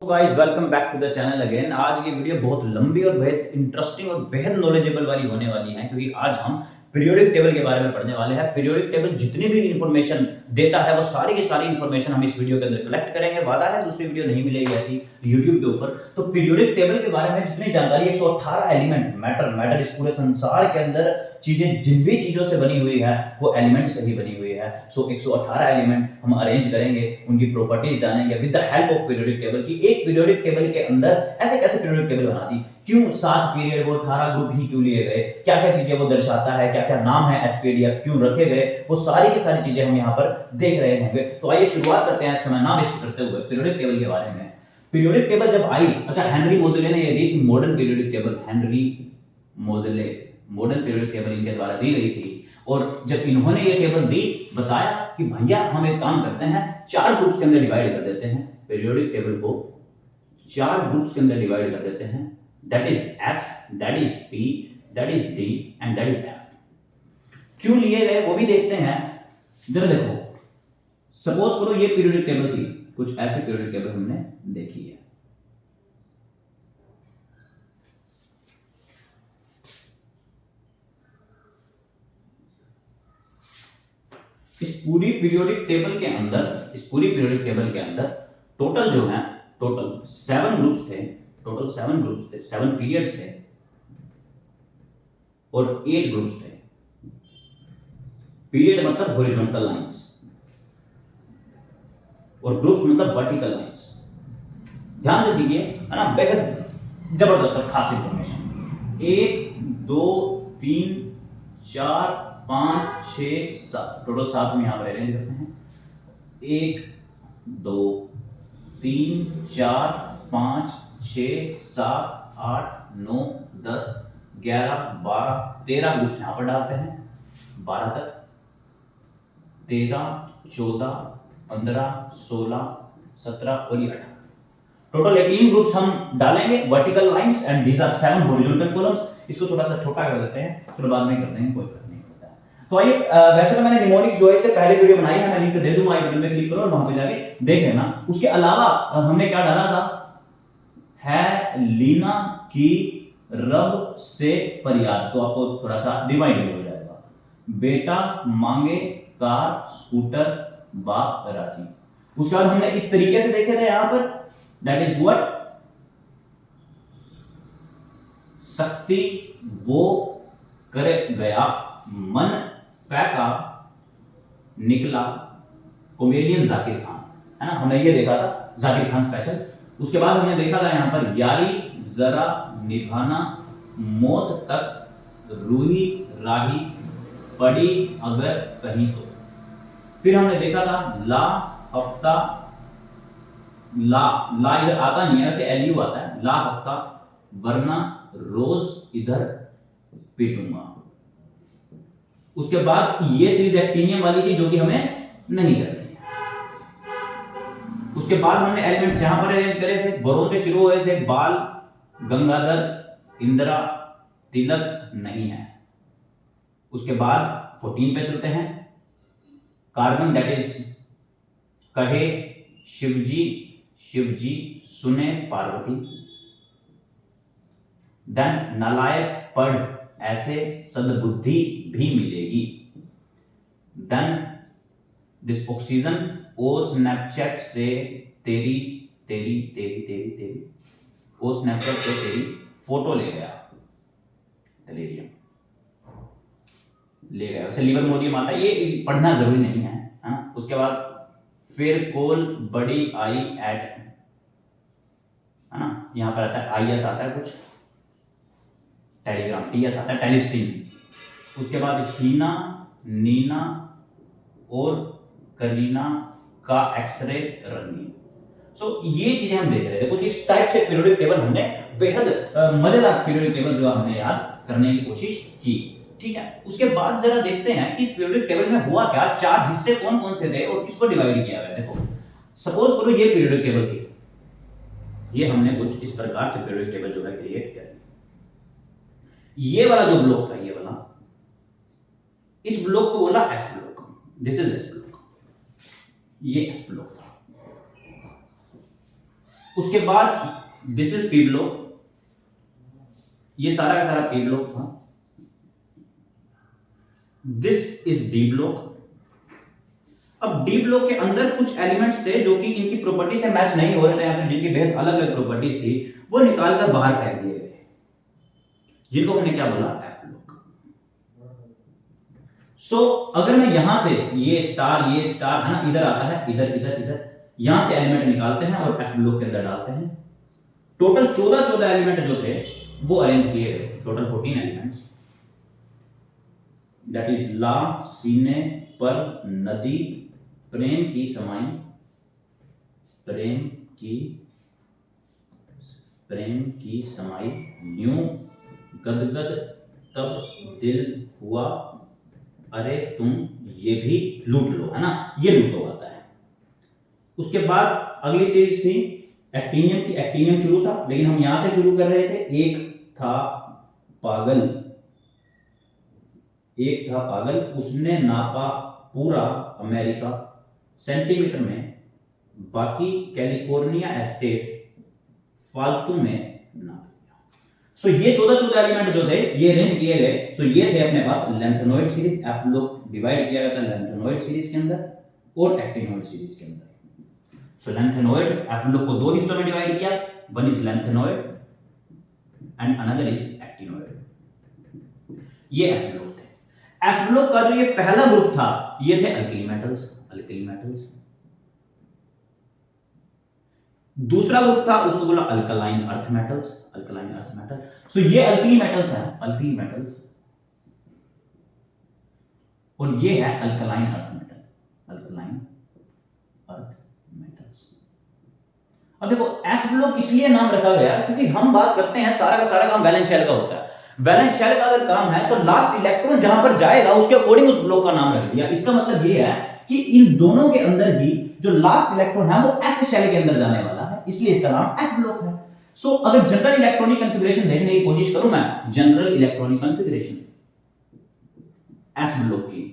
Guys welcome back to the channel again. आज की video बहुत लंबी और बेहद इंटरेस्टिंग और बेहद नॉलेजेबल वाली होने वाली है, क्योंकि आज हम पीरियोडिक टेबल के बारे में पढ़ने वाले हैं। पीरियोडिक टेबल जितनी भी इंफॉर्मेशन देता है वो सारी की सारी इंफॉर्मेशन हम इस वीडियो के अंदर कलेक्ट करेंगे। वादा है दूसरी वीडियो नहीं मिलेगी ऐसी यूट्यूब के ऊपर। तो पीरियोडिक टेबल के बारे में जितनी जानकारी, 118 एलिमेंट, मैटर इस पूरे संसार के अंदर चीजें जिन भी चीजों से बनी हुई है वो एलिमेंट से ही बनी हुई है। सो 118 एलिमेंट हम अरेंज करेंगे, उनकी प्रॉपर्टीज जानेंगे with the help of periodic table. की एक पीरियोडिक टेबल के अंदर ऐसे कैसे पीरियोडिक टेबल बना दी, क्यों 7 पीरियड वो 18 ग्रुप ही क्यों लिए गए, क्या क्या चीजें वो दर्शाता है, क्या क्या नाम है एसपीडीएफ क्यों रखे गए, वो सारी की सारी चीजें हम यहाँ पर देख रहे होंगे। तो आइए शुरुआत करते हैं समय ना वेस्ट करते हुए पीरियोडिक टेबल के बारे में। पीरियोडिक टेबल जब आई, अच्छा हेनरी मोजेले ने ये दी थी modern periodic table. Henry Moseley modern periodic table इनके द्वारा दी गई थी। और जब इन्होंने ये टेबल दी, बताया कि भैया हम एक काम करते हैं, 4 ग्रुप्स के अंदर डिवाइड कर देते हैं पीरियोडिक टेबल को। 4 ग्रुप्स के अंदर डिवाइड कर देते हैं, that is S, that is P, that is D and that is F. क्यों लिए गए वो भी देखते हैं। जरा देखो, सपोज करो ये पीरियोडिक टेबल थी, कुछ ऐसी पीरियोडिक टेबल हमने देखी है। इस पूरी पीरियोडिक टेबल के अंदर टोटल जो है, टोटल 7 ग्रुप्स थे, 7 पीरियड्स थे और 8 ग्रुप्स थे। पीरियड मतलब हॉरिजॉन्टल लाइंस और ग्रुप्स मतलब वर्टिकल लाइंस। ध्यान से सीखिए, है ना, बेहद जबरदस्त और खास इंफॉर्मेशन। 1 2 3 4 5 6 7, टोटल 7 हम यहां पर अरेंज करते हैं। 1 2 3 4 5 6 7 8 9 10 11 12 13 ग्रुप्स यहां पर डालते हैं, 12 तक, 13 14 15 16 17 और ये 18। टोटल 18 ग्रुप्स हम डालेंगे, vertical lines, and these are 7 horizontal columns. इसको थोड़ा सा छोटा कर देते हैं, फिर बाद में करते हैं, कोई फर्क नहीं पड़ता। तो आइए, वैसे तो मैंने निमोनिक्स जो है इससे पहले वीडियो बनाई है, मैं लिंक दे दूंगा, आई बटन में क्लिक करो और वहां पे जाके देख लेना। उसके अलावा हमने क्या डाला था, है लीना की रब से फरियाद, तो आपको थोड़ा सा डिवाइड भी हो जाएगा। बेटा मांगे कार स्कूटर बाप राजी। उसके बाद हमने इस तरीके से देखे थे यहां पर, दैट इज व्हाट, शक्ति वो करे गया, मन फेंका निकला कॉमेडियन जाकिर खान, है ना, हमने ये देखा था जाकिर खान स्पेशल। उसके बाद हमने देखा था यहां पर यारी जरा निभाना, मौत तक रूही राही पड़ी अगर कहीं तो। फिर हमने देखा था ला हफ्ता, ला इधर आता नहीं है, वैसे एलयू आता है, ला हफ्ता वरना रोज इधर पीटूंगा। उसके बाद ये सीरीज एक्टिनियम वाली थी जो कि हमें नहीं करनी है। उसके बाद हमने एलिमेंट्स यहां पर अरेंज करे थे, बरों से शुरू हुए थे, बाल गंगाधर इंदिरा तिलक नहीं है। उसके बाद 14 पे चलते हैं, कार्बन, दैट इज कहे शिवजी, शिवजी सुने पार्वती। देन नालायक पढ़ ऐसे सद्बुद्धि भी मिलेगी। Then this oxygen O Snapchat से तेरी तेरी तेरी तेरी तेरी ओ स्नैपचैट से तेरी फोटो ले गया, डिलीरियम ले गया। वैसे लीवर मोडियम आता है, ये पढ़ना जरूरी नहीं है, है ना। उसके बाद फिर कोल बड़ी आई एट, है ना, यहां पर आता है आईएस आता है कुछ, टेलीग्राम टीएस आता है, टेलिस्टीन। उसके बाद हीना नीना और करीना का एक्सरे रंगीन। सो ये चीजें हम देख रहे थे, कुछ इस टाइप से पीरियोडिक टेबल हमने बेहद मजेदार पीरियोडिक टेबल जो हमने याद करने की कोशिश की, ठीक है। उसके बाद जरा देखते हैं कि इस पीरियोडिक टेबल में हुआ क्या, 4 हिस्से कौन कौन से थे और किसको डिवाइड किया गया। देखो, सपोज करो ये पीरियोडिक टेबल थी, ये हमने कुछ इस प्रकार से पीरियोडिक टेबल जो है क्रिएट कर ली। ये वाला जो ब्लॉक था, ये वाला, इस ब्लॉक को बोला S block, this is S block, ये एस ब्लॉक था। उसके बाद दिस इज पी ब्लॉक, ये सारा का सारा पी ब्लॉक था। This is D block. अब डी ब्लॉक के अंदर कुछ एलिमेंट्स थे जो कि इनकी प्रॉपर्टी से मैच नहीं हो रहे थे या फिर जिनकी बेहद अलग अलग प्रॉपर्टीज थी, वो निकालकर बाहर फेंक दिए गए, जिनको हमने क्या बोला, एफ ब्लॉक। सो अगर मैं यहां से ये स्टार है ना, इधर आता है, इधर इधर इधर, यहां से एलिमेंट निकालते हैं और एफ ब्लॉक के अंदर डालते हैं। टोटल 14 एलिमेंट जो थे वो अरेंज किए गए, टोटल 14 एलिमेंट्स। दैट इज ला, सीने पर, नदी, प्रेम की समाई, प्रेम की समाई, यूं गदगद तब दिल हुआ, अरे तुम ये भी लूट लो, है ना, ये लूटो आता है। उसके बाद अगली सीरीज थी एक्टिनियम की। एक्टिनियम शुरू था, लेकिन हम यहां से शुरू कर रहे थे। एक था पागल, उसने नापा पूरा अमेरिका सेंटीमीटर में, बाकी कैलिफोर्निया एस्टेट फालतू में नाप लिया। सो ये 14 एलिमेंट जो थे ये अरेंज किए गए। सो ये थे अपने पास lanthanoid series, f block divide किया गया था लेंथेनॉइड सीरीज के अंदर और एक्टिनॉइड सीरीज के अंदर। सो लेंथेनॉइड एफ ब्लॉक को दो हिस्सों में डिवाइड किया, one is lanthanoid and another is actinoid. ये एफ ब्लॉक थे। एफ ब्लॉक का जो ये पहला ग्रुप था ये थे अल्किली मेटल्स। दूसरा ग्रुप था उसको बोला अल्कलाइन अर्थ मेटल्स। सो ये अल्किली मेटल्स है, और ये है अल्कलाइन अर्थ मेटल्स। अब देखो एफ ब्लॉक इसलिए नाम रखा गया क्योंकि हम बात करते हैं सारा का सारा काम वैलेंस शेल का होता है। वैलेंस शेल का अगर काम है तो लास्ट इलेक्ट्रॉन जहां पर जाएगा उसके अकॉर्डिंग उस ब्लॉक का नाम रख दिया। इसका मतलब ये है कि इन दोनों के अंदर ही जो लास्ट इलेक्ट्रॉन है वो एस शेल के अंदर जाने वाला है, इसलिए इसका नाम एस ब्लॉक है। सो अगर जनरल इलेक्ट्रॉनिक कॉन्फ़िगरेशन देखने की कोशिश करूं मैं, general electronic configuration S block की,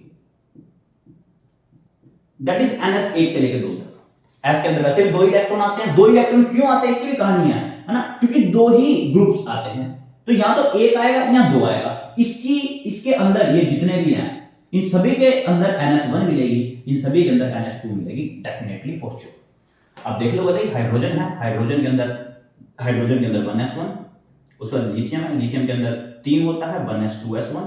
दैट इज एनएस 1 से लेकर 2 तक। एस के अंदर वैसे भी 2 इलेक्ट्रॉन आते हैं। 2 इलेक्ट्रॉन क्यों आते हैं इसकी भी कहानी है ना, क्योंकि 2 ही ग्रुप्स आते हैं, तो यहां तो 1 आएगा यहां 2 आएगा। इसके अंदर ये जितने भी हैं इन सभी के अंदर NS1 मिलेगी, इन सभी के अंदर NS2 मिलेगी, डेफिनेटली फॉर श्योर। अब देख लो बताइए, हाइड्रोजन है, हाइड्रोजन के अंदर 1s1, उसके बाद लिथियम है, लिथियम के अंदर 3 होता है 1s2s1,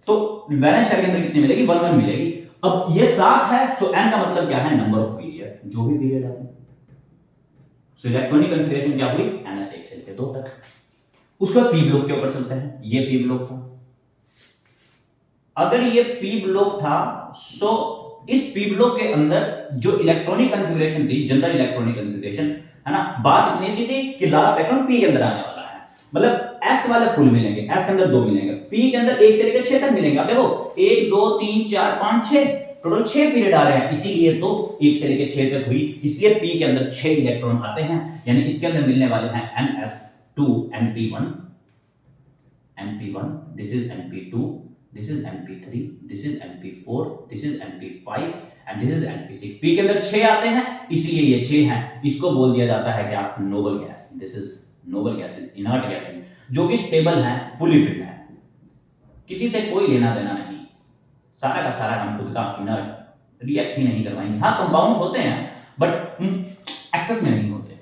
तो वैलेंस शेल के अंदर कितनी मिलेगी, 1 मिलेगी। अब ये 7 है, सो n का मतलब क्या है, नंबर ऑफ पीरियड, जो भी पीरियड है। सो इलेक्ट्रॉनिक कॉन्फ़िगरेशन क्या हुई, NS 1 से लेकर 2 तक। उसके बाद पी ब्लॉक के ऊपर चलते हैं। ये पी ब्लॉक था। अगर ये पी ब्लॉक था, सो इस पी ब्लॉक के अंदर जो इलेक्ट्रॉनिक कॉन्फ़िगरेशन थी, जनरल इलेक्ट्रॉनिक कॉन्फ़िगरेशन है ना, बात इतनी सी थी कि लास्ट इलेक्ट्रॉन पी के अंदर आने वाला है, मतलब एस वाले फुल मिलेंगे, एस के अंदर 2 मिलेंगे, पी के अंदर 1 से लेकर 6 तक मिलेंगे। अब देखो 1 2 3 4 5 6, टोटल 6 पीरियड आ रहे हैं, इसीलिए तो 1 से लेकर 6 तक हुई, इसलिए पी के अंदर 6 इलेक्ट्रॉन आते हैं, यानी इसके अंदर मिलने वाले हैं NS2 NP1, this is NP2, this is NP3, this is NP4, this is NP5 and this is NP6। P के अंदर 6 आते हैं, इसलिए ये 6 हैं। इसको बोल दिया जाता है क्या, noble gas. This is noble gases, inert gases, जो कि स्टेबल हैं, फुली फिट हैं, किसी से कोई लेना देना नहीं, सारा का सारा काम खुद का, इनर्ट, रिएक्ट ही नहीं करवाएंगे। हाँ कंपाउंड्स होते हैं बट एक्सेस में नहीं होते।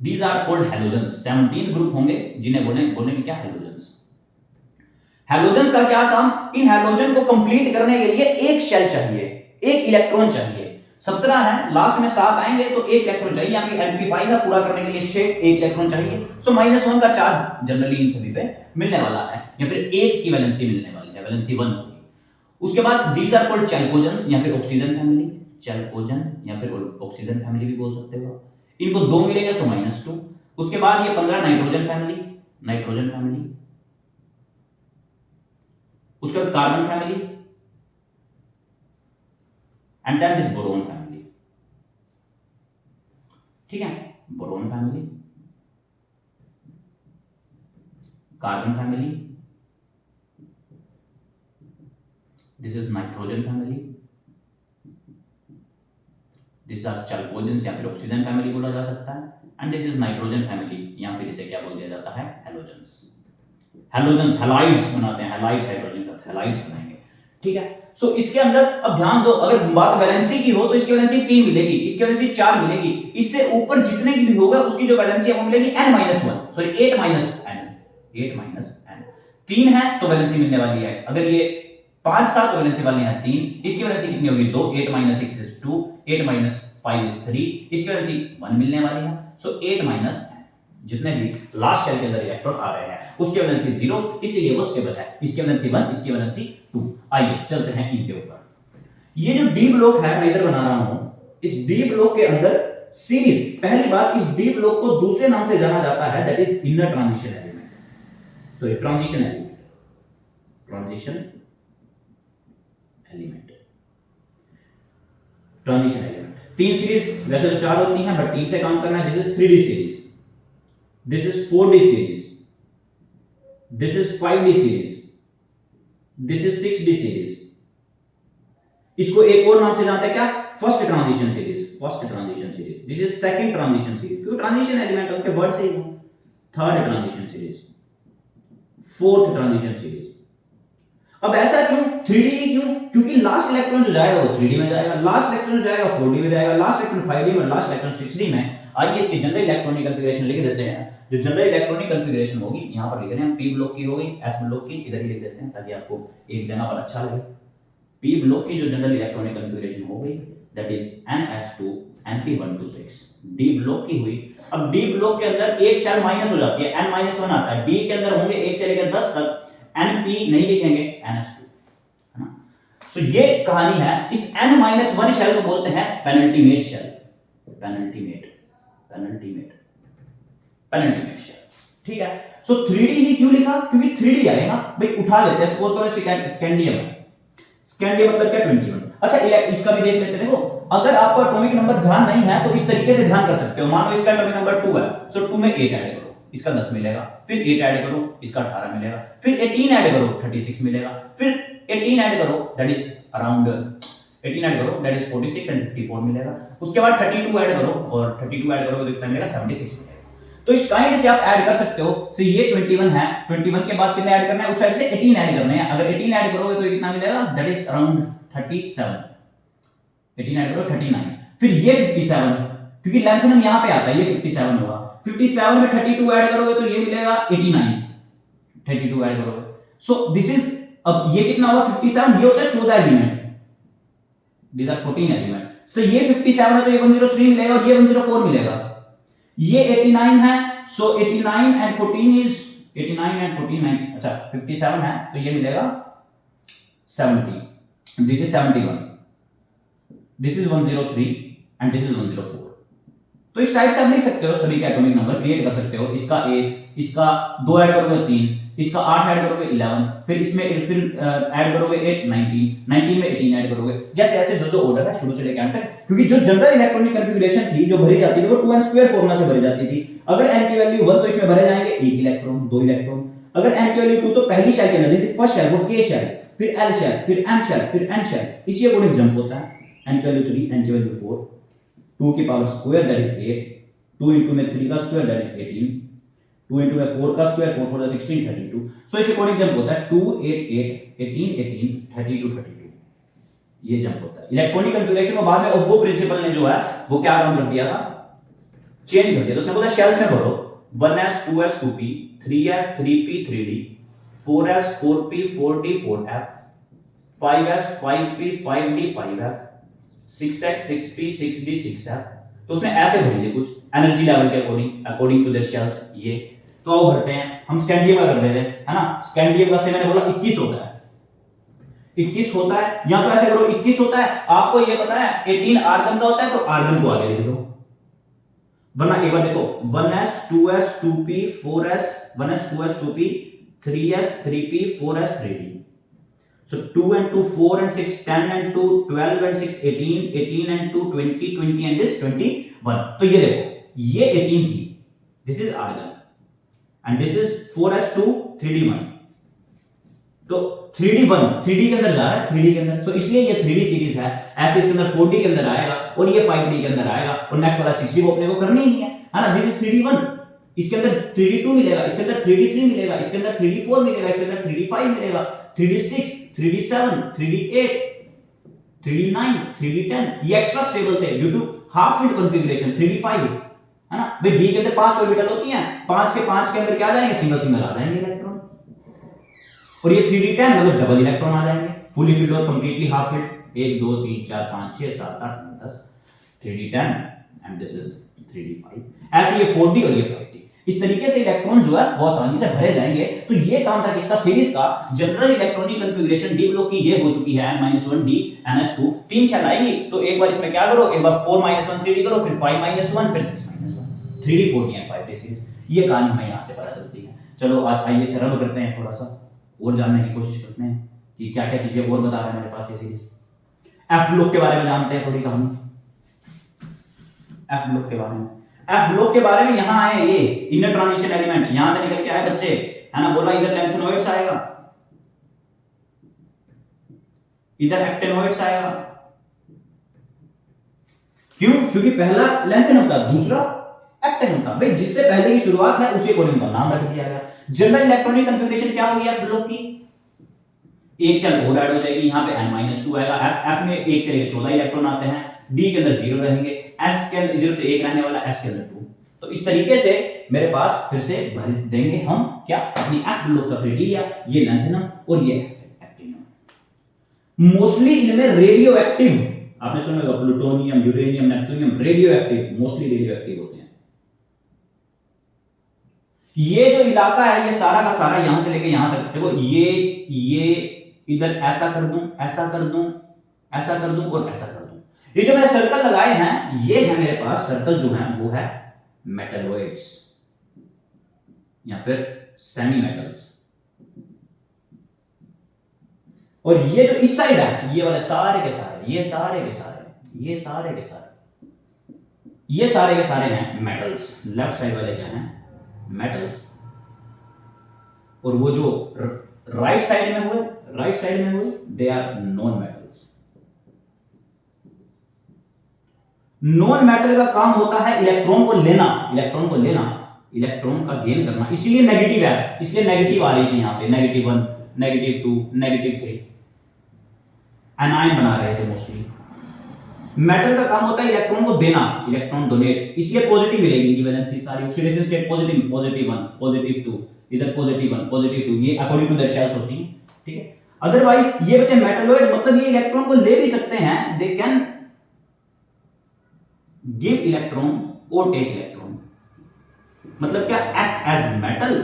These are called halogens. 17 group होंगे जिन्हें बोलेंगे क्या, हैलोजेंस। हैलोजेंस का क्या काम, इन हैलोजन को कंप्लीट करने के लिए एक शेल चाहिए, एक इलेक्ट्रॉन चाहिए। 17 है, लास्ट में 7 आएंगे तो एक इलेक्ट्रॉन चाहिए। यहाँ पे NP5 है, पूरा करने के लिए 6, एक इलेक्ट्रॉन चाहिए। सो -1 का चार्ज जनरली इन सभी पे मिलने वाला है, या फिर 1 की वैलेंसी मिलने वाली है, वैलेंसी 1 होगी। उसके बाद दीज आर कॉल्ड चैल्कोजेंस या फिर ऑक्सीजन फैमिली, चैल्कोजन या फिर ऑक्सीजन फैमिली भी बोल सकते हो। इनको 2 मिलेंगे, सो -2। उसके बाद ये 15 नाइट्रोजन फैमिली, उसके बाद carbon family and then this boron family. ठीक है, boron family, carbon family, this is nitrogen family, this are chalcogens या फिर ऑक्सीजन फैमिली बोला जा सकता है, and this is nitrogen family, या फिर इसे क्या बोल दिया जाता है, हैलोजेंस। हैलोजेंस हैलाइड्स बनाते हैं, हैलाइड्स हाइड्रोजन का हैलाइड्स बनाएंगे, ठीक है। सो इसके अंदर अब ध्यान दो, अगर बात वैलेंसी की हो तो इसकी वैलेंसी 3 मिलेगी, इसकी वैलेंसी 4 मिलेगी, इससे ऊपर जितने की भी होगा उसकी जो वैलेंसी है वो मिलेगी n-1, सॉरी 8 n। 3 है तो वैलेंसी मिलने वाली है, अगर ये 5 था तो वैलेंसी वाली है 3, इसकी वैलेंसी कितनी होगी 2, 8 - 6 is 2, 8 - 5 is 3, इसकी वैलेंसी 1 मिलने वाली है। सो 8 - n, जितने भी लास्ट शेल के अंदर रिएक्टर आ रहे हैं उसकी वैलेंसी 0, इसीलिए वो स्टेबल है। इसकी वैलेंसी 1, इसकी वैलेंसी 2। आइए चलते हैं इनके ऊपर। ये जो डी ब्लॉक है मैं इधर बना रहा हूं, इस डी ब्लॉक के अंदर सीरीज, पहली बात इस डी ब्लॉक को दूसरे नाम से जाना जाता है, that is inner transition element, sorry transition element, transition element, transition element. 3 series वैसे तो 4 होती हैं बट 3 से काम करना है। This is 3D series, this is 4D series, this is 5D series, this is 6D series. इसको एक और नाम से जानते हैं क्या, first transition series, first transition series. This is second transition series, क्योंकि ट्रांजिशन एलिमेंट उनके वर्ड से ही हो। Third transition series, fourth transition series. अब ऐसा क्यों 3D क्यों, क्योंकि लास्ट इलेक्ट्रॉन जो जाएगा वो 3D में जाएगा, लास्ट इलेक्ट्रॉन जो जाएगा 4D में जाएगा, लास्ट इलेक्ट्रॉन 5D में, लास्ट इलेक्ट्रॉन 6D में। आइए इसकी जनरल इलेक्ट्रॉनिक कॉन्फ़िगरेशन लिख देते हैं। जो जनरल इलेक्ट्रॉनिक कॉन्फ़िगरेशन होगी यहां पर लिख रहे हैं, p ब्लॉक की होगी, s ब्लॉक की इधर ही लिख देते हैं ताकि आपको एक जगह पर अच्छा लगे। p ब्लॉक की जो जनरल इलेक्ट्रॉनिक कॉन्फ़िगरेशन होगी that is ns2 np126। d block की हुई, अब d ब्लॉक के अंदर एक शेल माइनस हो जाती है, n-1 आता है, d के अंदर होंगे 1 से लेकर 10 तक, np नहीं लिखेंगे, ns2, है ना। सो ये कहानी है। इस n-1 शेल को बोलते हैं पेनल्टीमेट शेल, पेनल्टीमेट शेल, ठीक है। सो 3D ही क्यों लिखा, क्योंकि 3D आएगा भाई, उठा लेते हैं। सपोज करो स्कैंडियम है, स्कैंडियम मतलब क्या 21। अच्छा इसका भी देख लेते हैं। देखो अगर आपका एटॉमिक नंबर ध्यान नहीं है तो इस तरीके से ध्यान कर सकते हो। मान लो इसका एटॉमिक नंबर 2 है, सो 2 में 8 ऐड करो, इसका 10 मिलेगा, फिर 8 ऐड करो, इसका 18 मिलेगा, फिर 18 ऐड करो 36 मिलेगा, फिर 18 ऐड करो दैट इज अराउंड 18 ऐड करो दैट इज 46 एंड 54 मिलेगा। उसके बाद 32 ऐड करो और 32 ऐड करोगे तो कितना मिलेगा 76 मिलेगा। तो इस काइंड से आप ऐड कर सकते हो। सो ये 21 है, 21 के बाद कितने ऐड करना है, उस साइड से 18 ऐड करने हैं। अगर 18 ऐड करोगे तो ये कितना मिलेगा, दैट इज अराउंड 37। 18 ऐड करो 39, फिर ये 57, क्योंकि लेंथनम यहां पे आता है, ये 57 होगा। 57 में 32 ऐड करोगे तो ये मिलेगा 89, 32 ऐड करोगे। सो दिस इज, अब ये कितना होगा 57, ये होता है 14 एलिमेंट, these are 14 एलिमेंट। सो ये 57 है तो ये 103 मिलेगा और ये 104 मिलेगा। ये 89 है, सो 89 एंड 14 इज 89 एंड 49, अच्छा 57 है तो ये मिलेगा 70, this is 71, this is 103 and this is 104। तो इस टाइप से आप लिख सकते हो, सभी के एटॉमिक नंबर क्रिएट कर सकते हो। इसका 1, इसका 2 ऐड करोगे 3, इसका 8 ऐड करोगे 11, फिर इसमें फिर ऐड करोगे 8 19, 19 में 18 ऐड करोगे, जैसे ऐसे जो ऑर्डर है शुरू से लेकर अंत तक। क्योंकि जो जनरल इलेक्ट्रॉनिक कॉन्फ़िगरेशन थी जो भरी जाती थी वो 2n² फॉर्मूला से भरी जाती थी। अगर n की वैल्यू 1 तो इसमें भरे जाएंगे 1 इलेक्ट्रॉन, 2 इलेक्ट्रॉन। अगर n की वैल्यू 2 तो पहली शेल के अंदर जैसे फर्स्ट शेल वो k शेल, फिर l शेल, फिर m शेल, फिर n शेल, इसी अकॉर्डिंग जंप होता है। n की वैल्यू 3, n की वैल्यू 4, 2 की power square that is 8, 2 into में 3 का स्क्वायर दैट इज 18, 2 into में 4 का स्क्वायर, 4 4 16 32। सो इस अकॉर्डिंग जंप होता है 2 8 8 18 18 32 32, ये जंप होता है। इलेक्ट्रॉनिक कॉन्फ़िगरेशन को बाद में ऑफ वो प्रिंसिपल ने जो है वो क्या काम कर दिया था, चेंज कर दिया। तो उसने बोला शेल्स में भरो 1s 2s 2p, 3s 3p 3d, 4s 4p 4d 4f, 5s 5p 5d 5f, 6x 6p 6d 6f। तो उसने ऐसे भर दिए कुछ एनर्जी लेवल के अकॉर्डिंग टू देयर शेल्स। ये तो आओ भरते हैं। हम स्कैंडियम का कर रहे थे, है ना। स्कैंडियम का से मैंने बोला 21 होता है, 21 होता है, या तो ऐसे करो 21 होता है। आपको ये पता है 18 आर्गन का होता है तो आर्गन को आगे लिख दो, वरना एक बार देखो 1s 2s 2p 4s 1s 2s 2p 3s 3p 4s 3d। So 2 and 2 4 and 6 10 and 2 12 and 6 18 18 and 2 20 20 and this 21। तो ये देखो ये 18 थी, this is argon and this is 4s2 3d1। तो 3D के अंदर जा रहा है, 3D के अंदर, तो इसलिए ये 3D सीरीज है। ऐसे इसके अंदर 4D के अंदर आएगा और ये 5D के अंदर आएगा और नेक्स्ट वाला 6D वो अपने को करनी ही नहीं है ना। दिस इज 3D1, इसके अंदर 3D2 मिलेगा, इसके अंदर 3D3 मिलेगा, इसके अंदर 3D4 मिलेगा, इसके अंदर 3D5 मिलेगा, 3D6, 3D7, 3D8, 3D9, 3D10, ये एक्स्ट्रा स्टेबल थे due to half filled configuration. 3D5 है ना भाई, डी के अंदर 5 ऑर्बिटल होती हैं, 5 के अंदर क्या आ जाएंगे, सिंगल सिंगल आ जाएंगे इलेक्ट्रॉन। और ये 3D10 मतलब डबल इलेक्ट्रॉन आ जाएंगे, फुली फील्ड और completely half field. 1 2 3 4 5 6 7 8 9 10, 3D10 and this is 3D5। ऐसे ये 4D और ये 5D, इस तरीके से इलेक्ट्रॉन जो है वो आसानी से भरे जाएंगे। तो ये काम था किसका, सीरीज का। General electronic configuration D block की ये हो चुकी है, n-1d ns2, 3 शेल आएंगी। तो एक बार इसमें क्या करो, एक बार 4-1 3D करो, फिर 5-1 फिर 6-1, 3D 4D and 5D series. ये कहानी हमें यहाँ से पता चलती है। चलो आज आइए सरल करते हैं, थोड़ा सा और जानने की कोशिश करते हैं कि क्या क्या चीजें और बता रहा है मेरे पास ये सीरीज। एफ ब्लॉक के बारे में जानते हैं थोड़ी कहानी। एफ ब्लॉक के बारे में, एफ ब्लॉक के बारे में यहां आए ये इनर ट्रांजिशन एलिमेंट, यहां से निकल के आए बच्चे, है ना। बोला इधर लैंथेनोइड्स आएगा, इधर एक्टिनोइड्स आएगा। क्यों? क्योंकि पहला लैंथेन होता है, दूसरा एक्टिन होता है। भाई जिससे पहले की शुरुआत है उसी अकॉर्डिंग का नाम रख दिया गया। जनरल इलेक्ट्रॉनिक कॉन्फ़िगरेशन क्या होगी एफ ब्लॉक की, एक शेल और ऐड हो जाएगी, यहां पे n-2 आएगा। एफ में 1 से लेकर 14 इलेक्ट्रॉन आते हैं, डी के अंदर 0 रहेंगे, एस के अंदर 0 से 1 रहने वाला, एस के अंदर 2। तो इस तरीके से मेरे पास फिर से भर देंगे हम क्या, अपनी एफ ब्लॉक का क्राइटेरिया, ये लैंथेनम और ये एक्टिनम। मोस्टली इनमें रेडियो एक्टिव, आपने सुना होगा plutonium, uranium, neptunium radio active, mostly radio active होते हैं। ये जो इलाका है ये सारा का सारा यहां से लेके यहां तक, देखो ये इधर ऐसा कर दूं, ऐसा कर दूं, ऐसा कर दूं और ऐसा कर दूं। ये जो मैंने सर्कल लगाए हैं ये है मेरे पास सर्कल जो है वो है मेटलोइड्स या फिर सेमी मेटल्स। और ये जो इस साइड है ये वाले सारे के सारे, ये सारे के सारे, ये सारे के सारे, ये सारे के सारे हैं मेटल्स। लेफ्ट साइड वाले क्या हैं, मेटल्स। और वो जो राइट साइड में हुए they are non metals. Non metal का काम होता है इलेक्ट्रॉन को लेना, इलेक्ट्रॉन का गेन करना, इसीलिए नेगेटिव है, इसलिए नेगेटिव आ रही थी यहां पे, -1, -2, -3 एनायन बना रहे थे मोस्टली। मेटल का काम होता है इलेक्ट्रॉन को देना, इलेक्ट्रॉन डोनेट, इसलिए पॉजिटिव मिलेगी इनकी वैलेंसी सारी। ऑक्सीडेशन स्टेट पॉजिटिव, +1, +2, इधर +1, +2, ये अकॉर्डिंग टू देयर शेल्स होती है, ठीक है। अदरवाइज ये बचे मेटलॉइड, मतलब ये इलेक्ट्रॉन को ले भी सकते हैं, दे कैन गिव इलेक्ट्रॉन और टेक इलेक्ट्रॉन, मतलब क्या, act as metal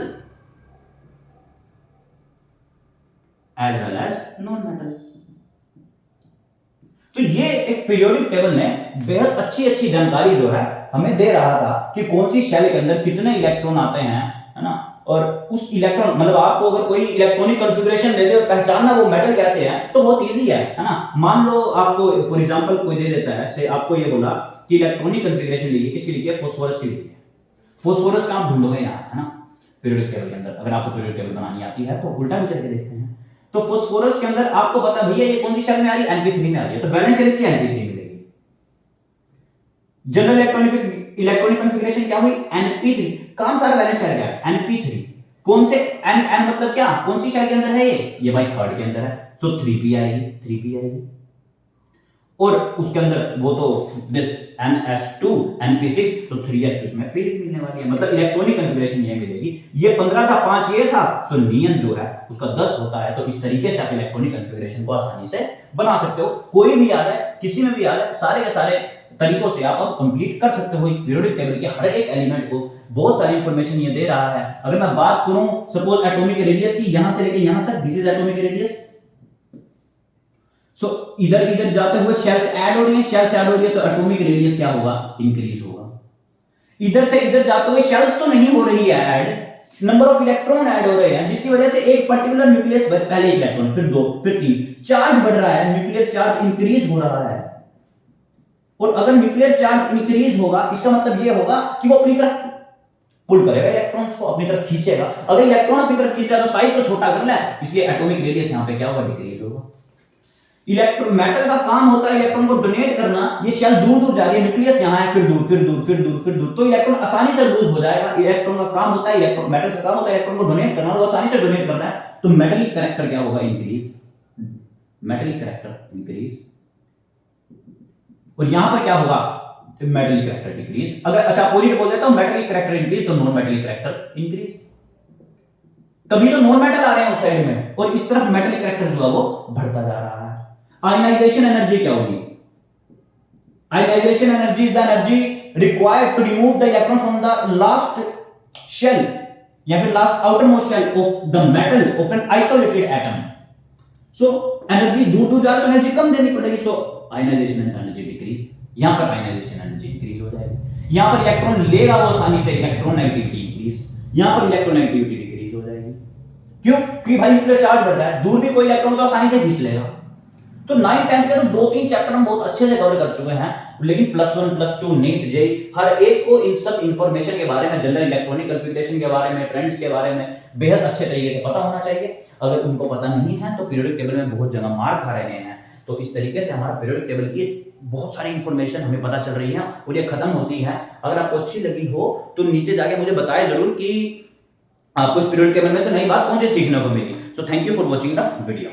as well as non metal. तो ये एक पीरियोडिक टेबल में बेहद अच्छी जानकारी जो है हमें दे रहा था कि कौन सी शेल के अंदर कितने इलेक्ट्रॉन आते हैं, है ना। और उस इलेक्ट्रॉन मतलब आपको अगर कोई इलेक्ट्रॉनिक कॉन्फ़िगरेशन दे दे और पहचानना वो मेटल कैसे है तो बहुत इजी है ना। मान लो आपको फॉर एग्जांपल कोई दे देता है, से आपको ये बोला कि इलेक्ट्रॉनिक कॉन्फ़िगरेशन लीजिए, किसकी लिखिए, फास्फोरस की लिखिए। फास्फोरस का आप ढूंढोगे यहाँ, है ना, पीरियोडिक टेबल के अंदर। अगर आपको पीरियोडिक टेबल बनानी आती है तो उल्टा भी चल के देखते हैं। तो फास्फोरस के अंदर आपको पता भैया ये कौन सी शेल में आ रही है, Np3 में आ रही है, तो वैलेंस शेल इसकी Np3 मिलेगी। जनरल इलेक्ट्रॉनिक कॉन्फ़िगरेशन क्या हुई, Np3, काम सारा वैलेंस शेल का है, Np3। कौन से n मतलब क्या, कौन सी शेल के अंदर है ये भाई थर्ड के अंदर है, सो 3p आएगी। और उसके अंदर वो तो दिस ns2 np6, तो 3s2 इसमें फिर मिलने वाली है, मतलब इलेक्ट्रॉनिक कॉन्फ़िगरेशन ये मिलेगी। ये 15 था, 5 ये था, सो नियन जो है उसका 10 होता है। तो इस तरीके से आप इलेक्ट्रॉनिक कॉन्फ़िगरेशन को आसानी से बना सकते हो। कोई भी आ जाए, किसी में भी आ जाए, सारे के सारे तरीकों से आप कंप्लीट कर सकते हो इस पीरियोडिक टेबल के हर एक एलिमेंट को। बहुत सारी इंफॉर्मेशन ये दे रहा है। अगर मैं बात करूं सपोज एटॉमिक रेडियस की, यहां से लेके यहां तक, दिस इज एटॉमिक रेडियस। सो इधर जाते हुए शेल्स ऐड हो रही है, तो एटॉमिक रेडियस क्या होगा, इंक्रीज होगा। इधर से इधर जाते हुए शेल्स तो नहीं हो रही है add, number of electron add हो रहे हैं, जिसकी वजह से एक पर्टिकुलर न्यूक्लियस, पहले इलेक्ट्रॉन, फिर 2, फिर 3, चार्ज बढ़ रहा है, न्यूक्लियर चार्ज इंक्रीज हो रहा है। और अगर न्यूक्लियर चार्ज इंक्रीज होगा इसका मतलब यह होगा कि वो अपनी तरफ पुल करेगा इलेक्ट्रॉन्स को, अपनी तरफ खींचेगा। अगर इलेक्ट्रॉन अपनी तरफ खींच रहा है तो साइज को छोटा करना है, इसलिए एटॉमिक रेडियस यहां पे क्या होगा, डिक्रीज होगा। इलेक्ट्रॉन मेटल का काम होता है इलेक्ट्रॉन को डोनेट करना। ये शेल दूर दूर जा रही है, न्यूक्लियस यहां है, फिर दूर फिर दूर फिर दूर फिर दूर, तो इलेक्ट्रॉन आसानी से लूज हो जाएगा। इलेक्ट्रॉन का काम होता है, इलेक्ट्रॉन मेटल का काम होता है इलेक्ट्रॉन को डोनेट करना, और आसानी से डोनेट करना है, तो मेटलिक कैरेक्टर क्या होगा, इंक्रीज। मेटलिक कैरेक्टर इंक्रीज, और यहां पर क्या होगा, मेटलिक कैरेक्टर डिक्रीज। अगर अच्छा अपोजिट बोल देता हूं, मेटलिक कैरेक्टर इंक्रीज तो नॉन मेटलिक कैरेक्टर इंक्रीज। तभी तो नॉन मेटल आ रहे हैं उस साइड में, और इस तरफ मेटलिक कैरेक्टर जो है वो बढ़ता जा रहा है। आयनाइजेशन एनर्जी क्या होगी, ionization energy is the energy required to remove the electron from the last shell या फिर last outer most shell of the metal of an isolated atom. So energy दूर दूर जा रहा है तो एनर्जी कम देनी पड़ेगी, सो आयनाइजेशन एनर्जी डिक्रीज। यहां पर आयनाइजेशन एनर्जी इंक्रीज हो जाएगी। यहां पर इलेक्ट्रॉन लेगा वो आसानी से, इलेक्ट्रोनेगेटिविटी इंक्रीज। यहां पर इलेक्ट्रोनेगेटिविटी डिक्रीज हो जाएगी। क्यों? क्योंकि भाई न्यूक्लियर चार्ज बढ़ रहा है, दूर भी कोई इलेक्ट्रॉन तो आसानी से खींच लेगा। तो 9 10 के तो 2-3 चैप्टर हम बहुत अच्छे से कवर कर चुके हैं, लेकिन +1 +2 नीट जेई हर एक को इन सब इंफॉर्मेशन के बारे में, जनरल इलेक्ट्रॉनिक कॉन्फ़िगरेशन के बारे में, ट्रेंड्स के बारे में बेहद अच्छे तरीके से पता होना चाहिए। अगर उनको पता नहीं है तो पीरियोडिक टेबल में बहुत जगह मार खा रहे हैं। तो इस तरीके से हमारा पीरियोडिक टेबल की बहुत सारी इंफॉर्मेशन हमें पता चल रही है और ये खत्म होती है। अगर आपको अच्छी लगी हो तो नीचे जाके मुझे बताएं जरूर कि आपको इस पीरियोडिक टेबल में से नई बात कौन सी सीखने को मिली। So thank you for watching the video.